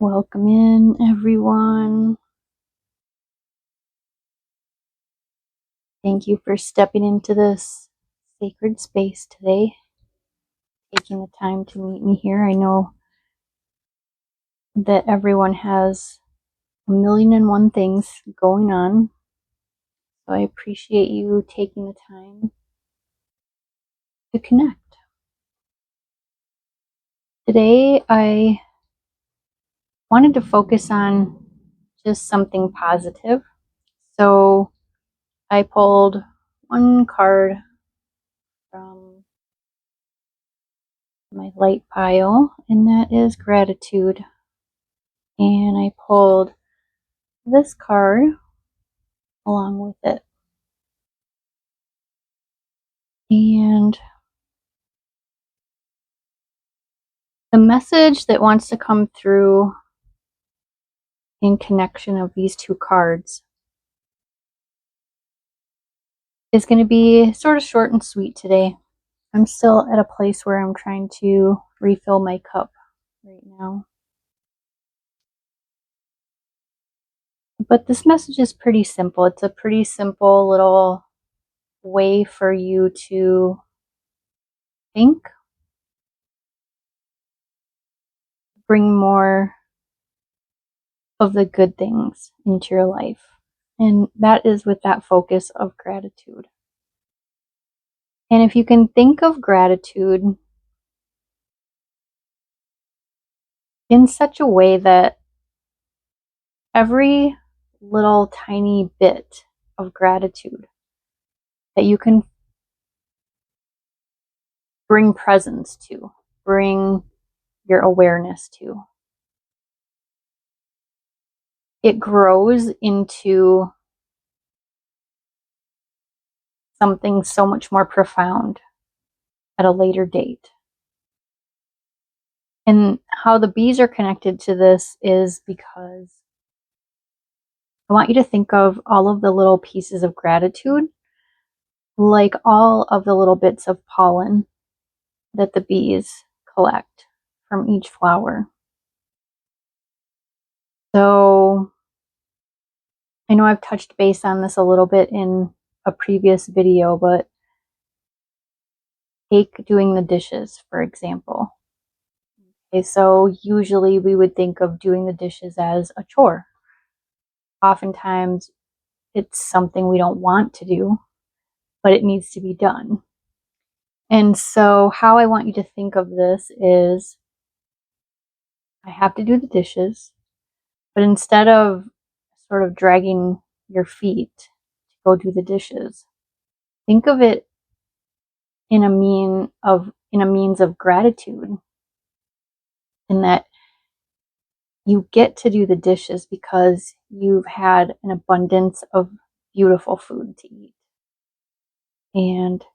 Welcome in, everyone. Thank you for stepping into this sacred space today, taking the time to meet me here. I know that everyone has a million and one things going on, so I appreciate you taking the time to connect. Today, I wanted to focus on just something positive. So I pulled one card from my light pile, and that is gratitude. And I pulled this card along with it. And the message that wants to come through in connection of these two cards is going to be sort of short and sweet today. I'm still at a place where I'm trying to refill my cup right now. But this message is pretty simple. It's a pretty simple little way for you to think, bring more of the good things into your life. And that is with that focus of gratitude. And if you can think of gratitude in such a way that every little tiny bit of gratitude that you can bring presence to, bring your awareness to, it grows into something so much more profound at a later date. And how the bees are connected to this is because I want you to think of all of the little pieces of gratitude like all of the little bits of pollen that the bees collect from each flower. So I know I've touched base on this a little bit in a previous video, but take doing the dishes, for example. Okay, so usually we would think of doing the dishes as a chore. Oftentimes it's something we don't want to do, but it needs to be done. And so how I want you to think of this is I have to do the dishes, but instead of sort of dragging your feet to go do the dishes, think of it in a means of gratitude, in that you get to do the dishes because you've had an abundance of beautiful food to eat. And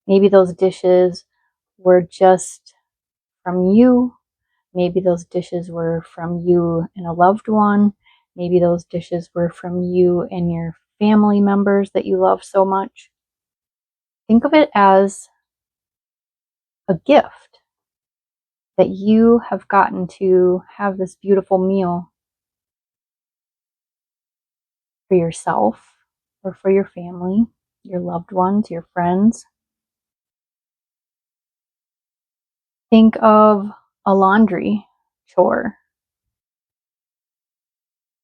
maybe those dishes were just from you. Maybe those dishes were from you and a loved one. Maybe those dishes were from you and your family members that you love so much. Think of it as a gift that you have gotten to have this beautiful meal for yourself or for your family, your loved ones, your friends. Think of a laundry chore.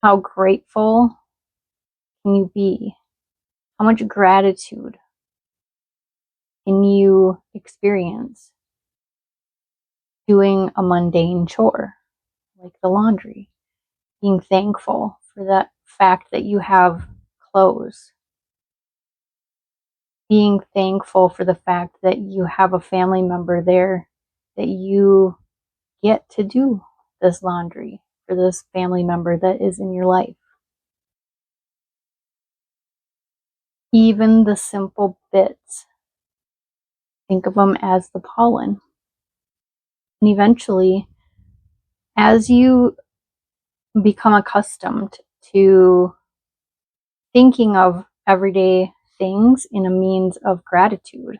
How grateful can you be? How much gratitude can you experience doing a mundane chore like the laundry? Being thankful for that fact that you have clothes. Being thankful for the fact that you have a family member there that you get to do this laundry for this family member that is in your life. Even the simple bits, think of them as the pollen. And eventually, as you become accustomed to thinking of everyday things in a means of gratitude,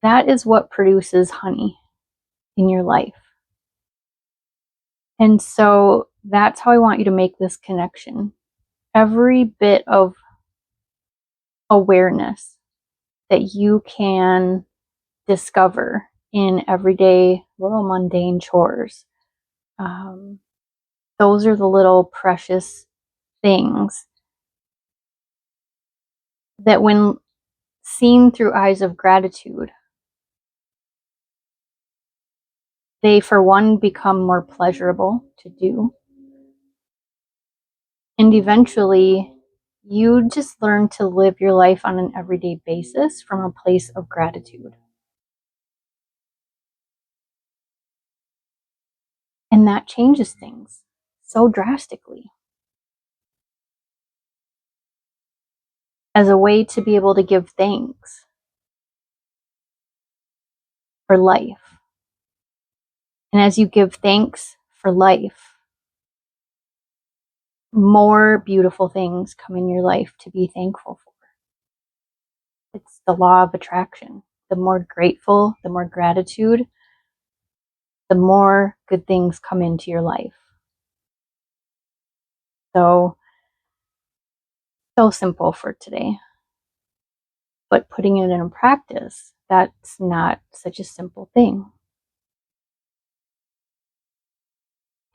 that is what produces honey in your life. And so that's how I want you to make this connection. Every bit of awareness that you can discover in everyday little mundane chores. Those are the little precious things that, when seen through eyes of gratitude, they, for one, become more pleasurable to do. And eventually, you just learn to live your life on an everyday basis from a place of gratitude. And that changes things so drastically. As a way to be able to give thanks for life. And as you give thanks for life, more beautiful things come in your life to be thankful for. It's the law of attraction. The more grateful, the more gratitude, the more good things come into your life. So simple for today. But putting it in practice, that's not such a simple thing.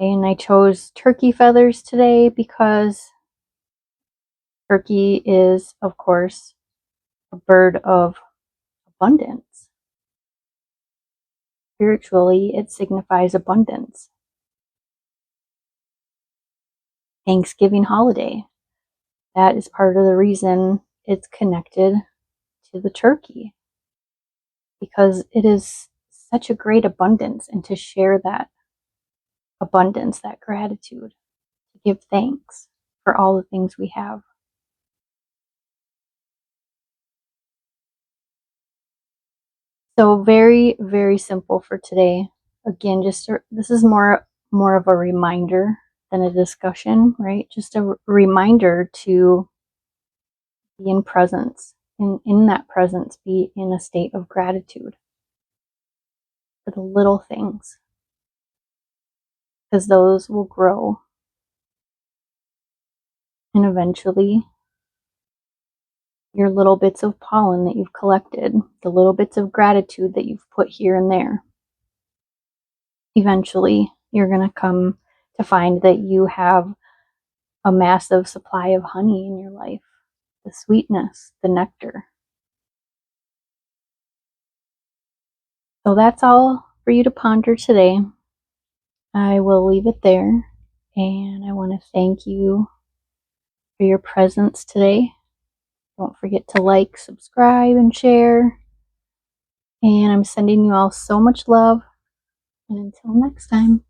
And I chose turkey feathers today because turkey is, of course, a bird of abundance. Spiritually, it signifies abundance. Thanksgiving holiday, that is part of the reason it's connected to the turkey, because it is such a great abundance, and to share that abundance, that gratitude, to give thanks for all the things we have. So very, very simple for today. Again, this is more of a reminder than a discussion, right? Just a reminder to be in presence, and in that presence, be in a state of gratitude for the little things, because those will grow. And eventually, your little bits of pollen that you've collected, the little bits of gratitude that you've put here and there, eventually you're going to come to find that you have a massive supply of honey in your life, the sweetness, the nectar. So that's all for you to ponder today. I will leave it there, and I want to thank you for your presence today. Don't forget to like, subscribe, and share. And I'm sending you all so much love. And until next time.